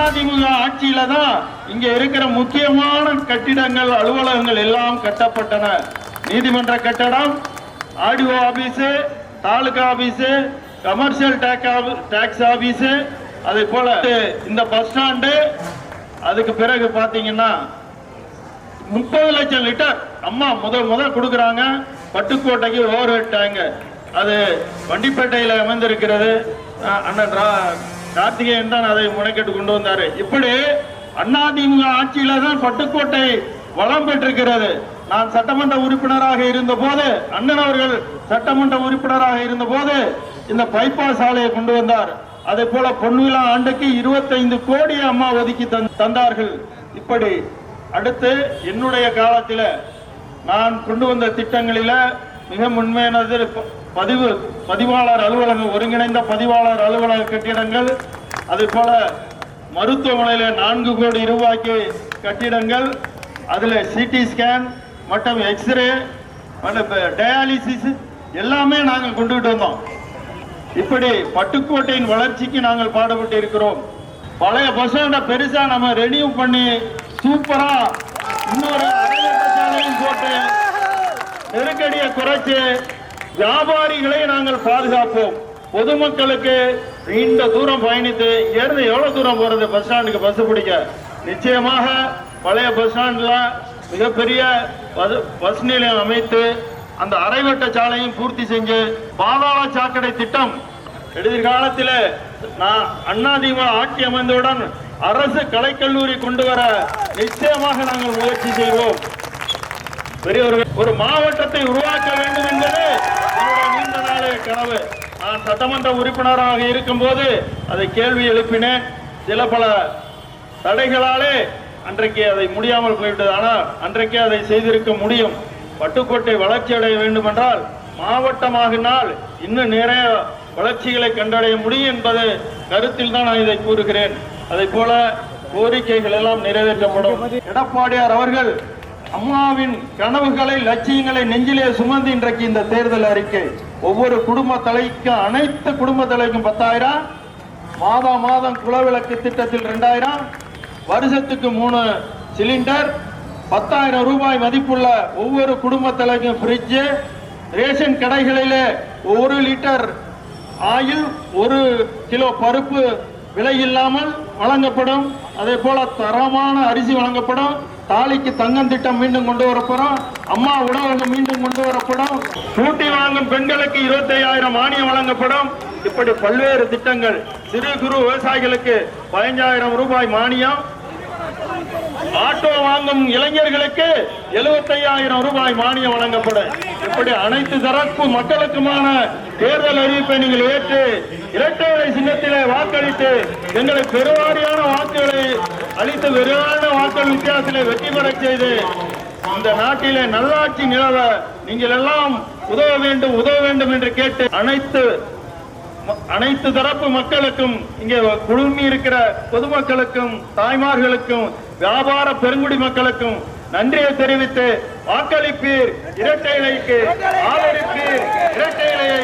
அதிமுக ஆட்சியில தான் இங்க இருக்கிற முக்கியமான கட்டிடங்கள் அலுவலகங்கள் எல்லாம் கட்டப்பட்டன. நீதிமன்ற கட்டடம், RTO office, taluka office, commercial tax office, அதே போல இந்த பஸ் ஸ்டாண்டு. அதுக்கு பிறகு பாத்தீங்கன்னா 30 லட்சம் லிட்டர் அம்மா முதல் கொடுக்கறாங்க. பட்டுக்கோட்டைக்கு ஓவர் ஹெட் டேங்க், அது வண்டிப்பேட்டையில் அமைந்திருக்கிறது. அண்ணன் கார்த்திகேயன் தான் அதை முனைக்கெட்டு கொண்டு வந்தாரு. இப்படி அதிமுக ஆட்சியில தான் பட்டுக்கோட்டை வளம் பெற்றிருக்கிறது. நான் சட்டமன்ற உறுப்பினராக இருந்த போது, அண்ணன் அவர்கள் சட்டமன்ற உறுப்பினராக இருந்த போது இந்த பைபாஸ் சாலையை கொண்டு வந்தார். அதே போல பொன்விழா ஆண்டுக்கு 25 கோடி அம்மா ஒதுக்கி தந்தார்கள். இப்படி அடுத்து என்னுடைய காலத்தில் நான் கொண்டு வந்த திட்டங்களில மிக முன்மையானது பதிவாளர் அலுவலகம், ஒருங்கிணைந்த பதிவாளர் அலுவலக கட்டிடங்கள். அதே போல மருத்துவமனையில 4 கோடி ரூபாய்க்கு கட்டிடங்கள். அதுல சிடி ஸ்கேன் மற்றும் எக்ஸ்ரே, டயாலிசிஸ் எல்லாமே நாங்கள் கொண்டுகிட்டு வந்தோம். இப்படி பட்டுக்கோட்டையின் வளர்ச்சிக்கு நாங்கள் பாடுபட்டு இருக்கிறோம். பழைய பஸ் ஸ்டாண்டை பெருசா நம்ம ரெனியூ பண்ணி சூப்பரா இன்னொரு சாலையும் போட்டு நெருக்கடியை குறைச்சு வியாபாரிகளை நாங்கள் பாதுகாப்போம். பொதுமக்களுக்கு நீண்ட தூரம் பயணித்து இருந்து எவ்வளவு தூரம் போறது பஸ் ஸ்டாண்டுக்கு பஸ் பிடிக்க, நிச்சயமாக பழைய பஸ் ஸ்டாண்ட்ல மிகப்பெரிய பஸ் நிலையம் அமைத்து அந்த அரைவட்ட சாலையும் பூர்த்தி செஞ்சு பாதாள சாக்கடை திட்டம் எதிர்காலத்தில் அதிமுக ஆட்சி அமைந்தவுடன் அரசு கலைக்கல்லூரி கொண்டு வர நிச்சயமாக நாங்கள் முயற்சி செய்வோம். பெரியவர்கள், ஒரு மாவட்டத்தை உருவாக்க வேண்டும் என்பது நீண்ட நாளே கனவு. நான் சட்டமன்ற உறுப்பினராக இருக்கும் போது அதை கேள்வி எழுப்பினேன். சில பல தடைகளாலே அன்றைக்கு அதை முடியாமல் போய்விட்டது. ஆனால் அன்றைக்கே அதை செய்திருக்க முடியும். பட்டுக்கோட்டை வளர்ச்சி அடைய வேண்டும் என்றால் மாவட்டமாகினால் இன்னும் நிறைய வளர்ச்சிகளை கண்டடைய முடியும் என்பது கருத்தில் தான் நான் இதை கூறுகிறேன். அதை போல கோரிக்கைகள் எல்லாம் நிறைவேற்றப்படும். எடப்பாடியார் அவர்கள் அம்மாவின் கனவுகளை, லட்சியங்களை நெஞ்சிலே சுமந்து இன்றைக்கு இந்த தேர்தல் அறிக்கை ஒவ்வொரு குடும்ப தலைக்கும், அனைத்து குடும்ப தலைக்கும் 10,000, மாதம் குலவிளக்கு திட்டத்தில் 2,000, வருஷத்துக்கு 3 சிலிண்டர், 10,000 ரூபாய் மதிப்புள்ள ஒவ்வொரு குடும்ப தலைக்கும் ஃப்ரிட்ஜ், ரேஷன் கடைகளிலே 1 லிட்டர் ஆயில், 1 கிலோ பருப்பு விலை இல்லாமல் வழங்கப்படும். அதே போல தரமான அரிசி வழங்கப்படும். தாலிக்கு தங்கம் திட்டம் மீண்டும் கொண்டு வரப்படும். அம்மா உணவகம் மீண்டும் கொண்டு வரப்படும். கூட்டி வாங்கும் பெண்களுக்கு 25,000 மானியம் வழங்கப்படும். இப்படி பல்வேறு திட்டங்கள். சிறு குறு விவசாயிகளுக்கு 15,000 ரூபாய் மானியம். ஆட்டோ வாங்கும் இளைஞர்களுக்கு 75,000 ரூபாய் மானியம் வழங்கப்படும். இப்படி அனைத்து தரப்பு மக்களுக்குமான தேர்தல் அறிவிப்பை நீங்கள் ஏற்று இரட்டை இலை சின்னத்திலே வாக்களித்து எங்களை பெருவாரியான வாக்குகளை அளித்து விரைவான வாக்குகள் வித்தியாசத்திலே வெற்றி பெற செய்து இந்த நாட்டிலே நல்லாட்சி நிலவ நீங்கள் எல்லாம் உதவ வேண்டும் என்று கேட்டு அனைத்து தரப்பு மக்களுக்கும், இங்கே குழுமி இருக்கிற பொதுமக்களுக்கும், தாய்மார்களுக்கும், வியாபார பெருங்குடி மக்களுக்கும் நன்றியை தெரிவித்து வாக்களிப்பீர், இரட்டை இலைக்கு ஆதரிப்பீர், இரட்டை இலையை